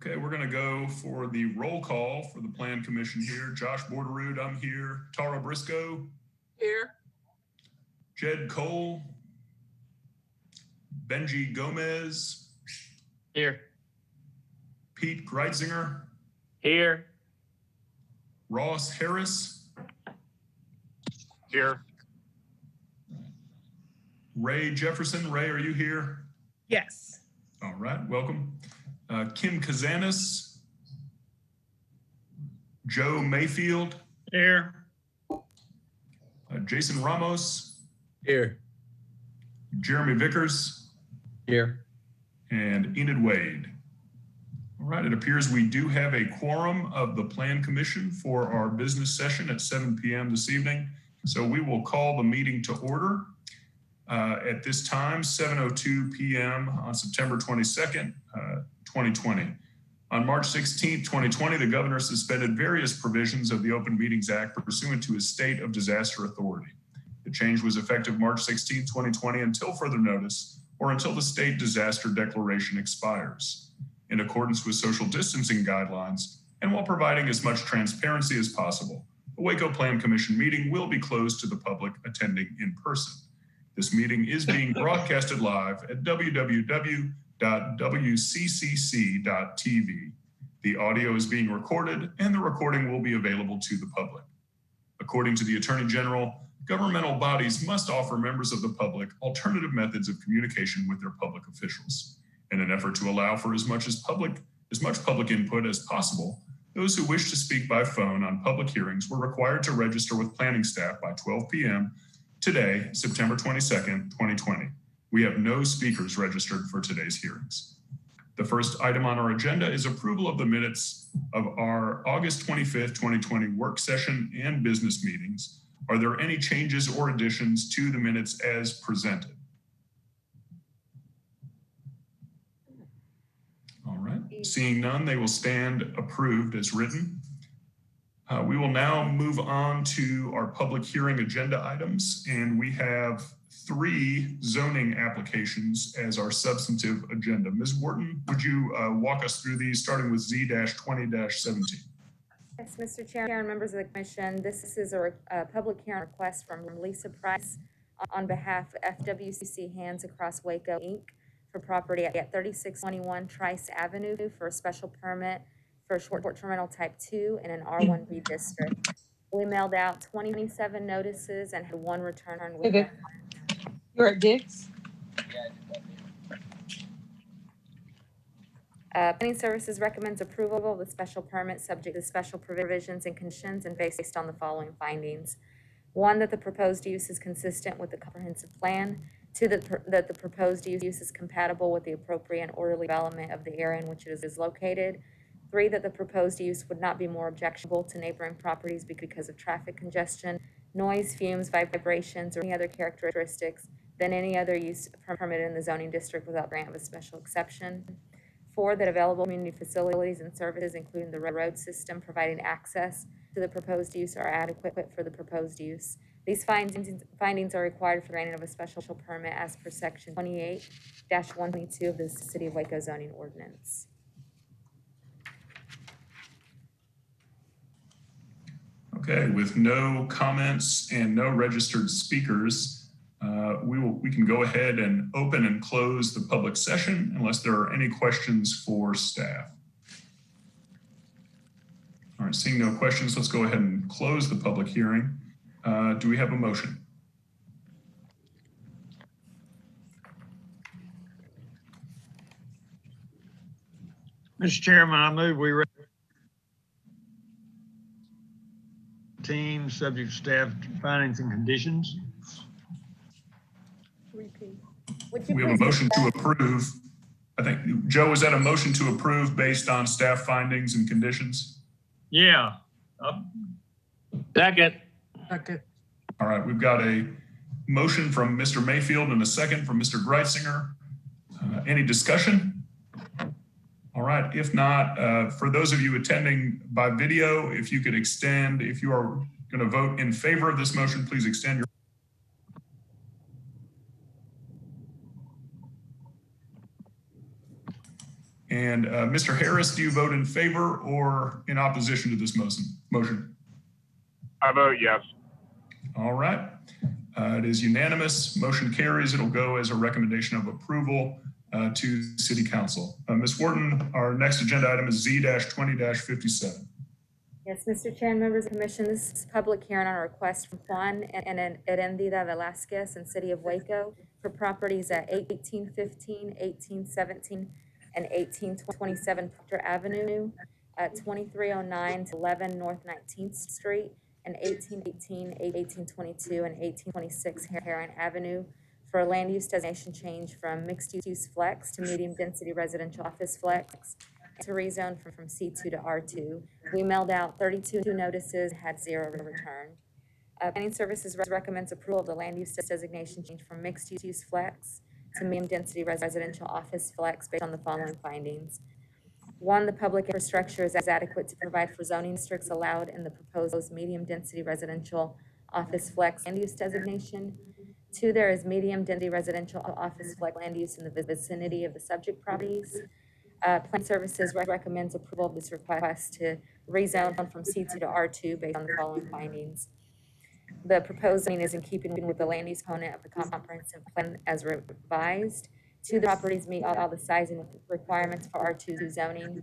Okay, we're going to go for the roll call for the Plan Commission here. Josh Borderud, I'm here. Tara Briscoe. Here. Jed Cole. Benji Gomez. Here. Pete Greitzinger. Here. Ross Harris. Here. Ray Jefferson. Ray, are you here? Yes. All right, welcome. Kim Kazanis. Joe Mayfield. Here. Jason Ramos. Here. Jeremy Vickers. Here. And Enid Wade. All right, it appears we do have a quorum of the Plan Commission for our business session at 7 p.m. this evening. So we will call the meeting to order at this time, 7:02 p.m. on September 22nd, 2020. On March 16th, 2020, the governor suspended various provisions of the Open Meetings Act pursuant to his state of disaster authority. The change was effective March 16th, 2020 until further notice or until the state disaster declaration expires. In accordance with social distancing guidelines and while providing as much transparency as possible, the Waco Plan Commission meeting will be closed to the public attending in person. This meeting is being broadcasted live at www.wccc.tv. The audio is being recorded and the recording will be available to the public. According to the Attorney General, governmental bodies must offer members of the public alternative methods of communication with their public officials. In an effort to allow for as much public input as possible, those who wish to speak by phone on public hearings were required to register with planning staff by 12 p.m. today, September 22nd, 2020. We have no speakers registered for today's hearings. The first item on our agenda is approval of the minutes of our August 25th, 2020 work session and business meetings. Are there any changes or additions to the minutes as presented? All right, seeing none, they will stand approved as written. We will now move on to our public hearing agenda items, and we have 3 zoning applications as our substantive agenda. Ms. Wharton, would you walk us through these, starting with Z-20-17? Yes, Mr. Chair and members of the Commission, this is a public hearing request from Lisa Price on behalf of FWCC Hands Across Waco, Inc. for property at 3621 Trice Avenue for a special permit for short-term rental type 2 in an R1B district. We mailed out 27 notices and had 1 return with Okay. You're at Dick's? Planning Services recommends approval of the special permit subject to special provisions and conditions and based on the following findings. 1, that the proposed use is consistent with the comprehensive plan. 2, that the proposed use is compatible with the appropriate and orderly development of the area in which it is located. 3, that the proposed use would not be more objectionable to neighboring properties because of traffic congestion, noise, fumes, vibrations, or any other characteristics than any other use permitted in the zoning district without grant of a special exception. 4, that available community facilities and services, including the road system providing access to the proposed use, are adequate for the proposed use. These findings are required for the granting of a special permit as per section 28-122 of the City of Waco zoning ordinance. Okay, with no comments and no registered speakers, we can go ahead and open and close the public session unless there are any questions for staff. All right, seeing no questions, let's go ahead and close the public hearing. Do we have a motion? Mr. Chairman, I move we team subject to staff findings and conditions. We have a motion to approve. I think, Joe, is that a motion to approve based on staff findings and conditions? Yeah. Second. All right, we've got a motion from Mr. Mayfield and a second from Mr. Greitzinger. Any discussion? All right, if not, for those of you attending by video, if you could extend, if you are going to vote in favor of this motion, please extend your. And Mr. Harris, do you vote in favor or in opposition to this motion? I vote yes. All right. It is unanimous. Motion carries. It'll go as a recommendation of approval to City Council. Ms. Wharton, our next agenda item is Z-20-57. Yes, Mr. Chair and members of the commission, this is a public hearing on a request from Juan and Erendida Velasquez in City of Waco for properties at 1815, 1817, and 1827 Proctor Avenue, at 2309 to 11 North 19th Street, and 1818, 1822, and 1826 Heron Avenue for a land use designation change from mixed use flex to medium density residential office flex, to rezone from C2 to R2. We mailed out 32 notices, had 0 returned. Planning Services recommends approval of the land use designation change from mixed use flex to medium density residential office flex based on the following findings. 1, the public infrastructure is adequate to provide for zoning districts allowed in the proposed medium density residential office flex land use designation. 2, there is medium density residential office flex land use in the vicinity of the subject properties. Planning Services recommends approval of this request to rezone from C2 to R2 based on the following findings. The proposed zoning is in keeping with the land use component of the comprehensive plan as revised. 2, the properties meet all the sizing requirements for R2 zoning.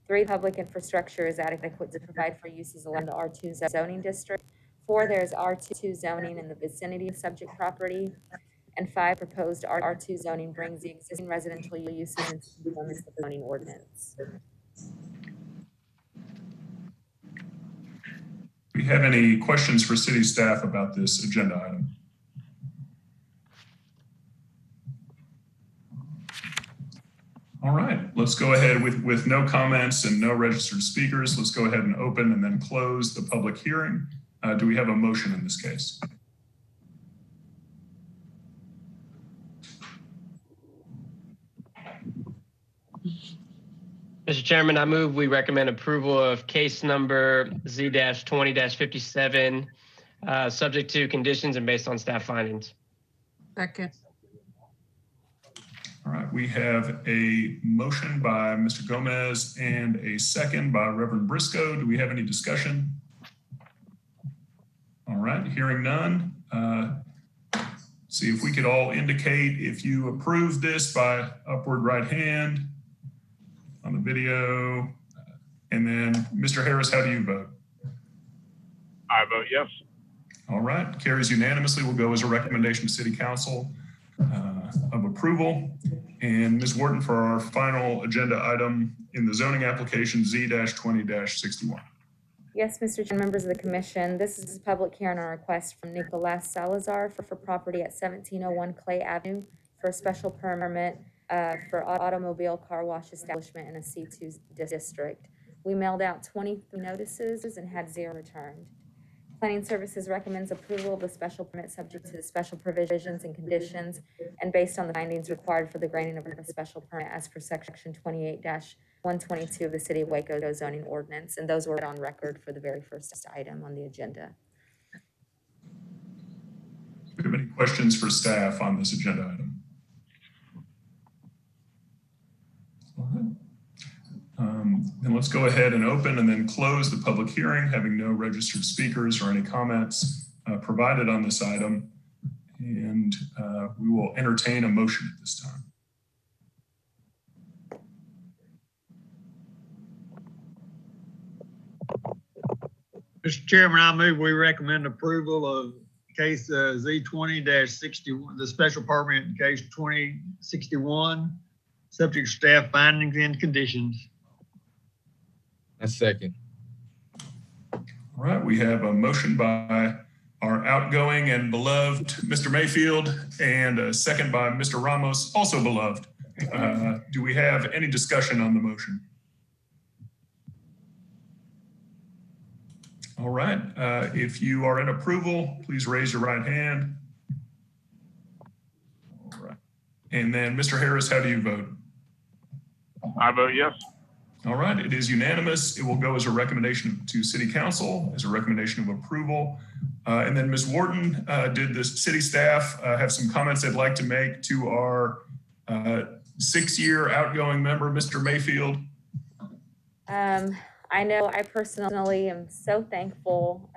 3, public infrastructure is adequate to provide for uses along the R2 zoning district. 4, there is R2 zoning in the vicinity of subject property. And 5, proposed R2 zoning brings the existing residential uses into the limits of the zoning ordinance. Do we have any questions for city staff about this agenda item? All right, let's go ahead with no comments and no registered speakers. Let's go ahead and open and then close the public hearing. Do we have a motion in this case? Mr. Chairman, I move we recommend approval of case number Z-20-57, subject to conditions and based on staff findings. Second. All right, we have a motion by Mr. Gomez and a second by Reverend Briscoe. Do we have any discussion? All right, hearing none. See if we could all indicate if you approve this by upward right hand on the video. And then Mr. Harris, how do you vote? I vote yes. All right, carries unanimously. Will go as a recommendation to City Council of approval. And Ms. Wharton, for our final agenda item in the zoning application Z-20-61. Yes, Mr. Chair, members of the commission, this is a public hearing on a request from Nicolas Salazar for property at 1701 Clay Avenue for a special permit for automobile car wash establishment in a C2 district. We mailed out 23 notices and had 0 returned. Planning Services recommends approval of the special permit subject to the special provisions and conditions and based on the findings required for the granting of a special permit as per section 28-122 of the City of Waco zoning ordinance. And those were on record for the very first item on the agenda. Do we have any questions for staff on this agenda item? Then let's go ahead and open and then close the public hearing, having no registered speakers or any comments provided on this item. And we will entertain a motion at this time. Mr. Chairman, I move we recommend approval of case Z-20-61, the special permit in case 2061, subject to staff findings and conditions. A second. All right, we have a motion by our outgoing and beloved Mr. Mayfield and a second by Mr. Ramos, also beloved. Do we have any discussion on the motion? All right, if you are in approval, please raise your right hand. All right, and then Mr. Harris, how do you vote? I vote yes. All right, it is unanimous. It will go as a recommendation to City Council, as a recommendation of approval. And then Ms. Wharton, did the city staff have some comments they'd like to make to our 6-year outgoing member, Mr. Mayfield. I know I personally am so thankful,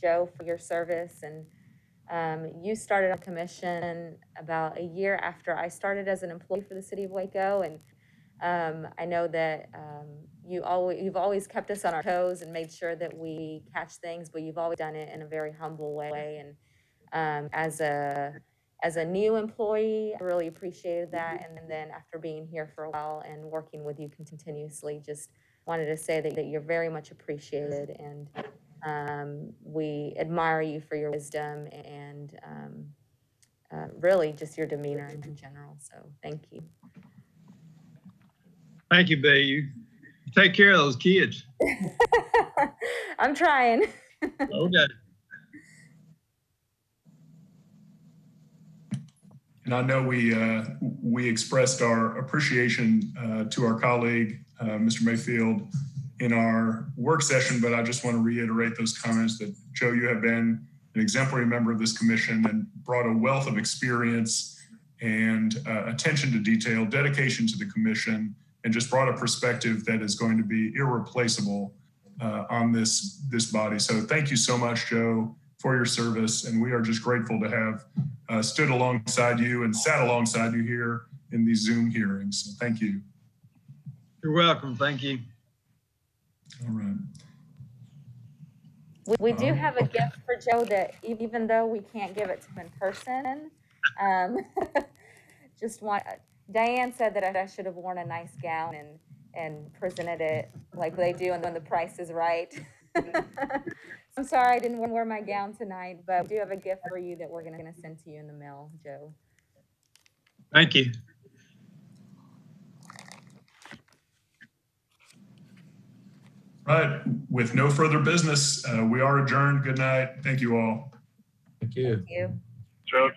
Joe, for your service. And you started a commission about a year after I started as an employee for the city of Waco. And I know that you've always kept us on our toes and made sure that we catch things, but you've always done it in a very humble way. And as a new employee, I really appreciated that. And then after being here for a while and working with you continuously, just wanted to say that you're very much appreciated, and we admire you for your wisdom and really just your demeanor in general. So thank you. Thank you, B. You take care of those kids. I'm trying. Okay. And I know we expressed our appreciation to our colleague, Mr. Mayfield, in our work session, but I just want to reiterate those comments that, Joe, you have been an exemplary member of this commission and brought a wealth of experience and attention to detail, dedication to the commission, and just brought a perspective that is going to be irreplaceable on this body. So thank you so much, Joe, for your service. And we are just grateful to have stood alongside you and sat alongside you here in these Zoom hearings. So thank you. You're welcome. Thank you. All right. We do have a gift for Joe that even though we can't give it to him in person, Diane said that I should have worn a nice gown and presented it like they do when the Price is Right. I'm sorry I didn't wear my gown tonight, but we do have a gift for you that we're going to send to you in the mail, Joe. Thank you. Right. With no further business, we are adjourned. Good night. Thank you all. Thank you. Thank you. Joe,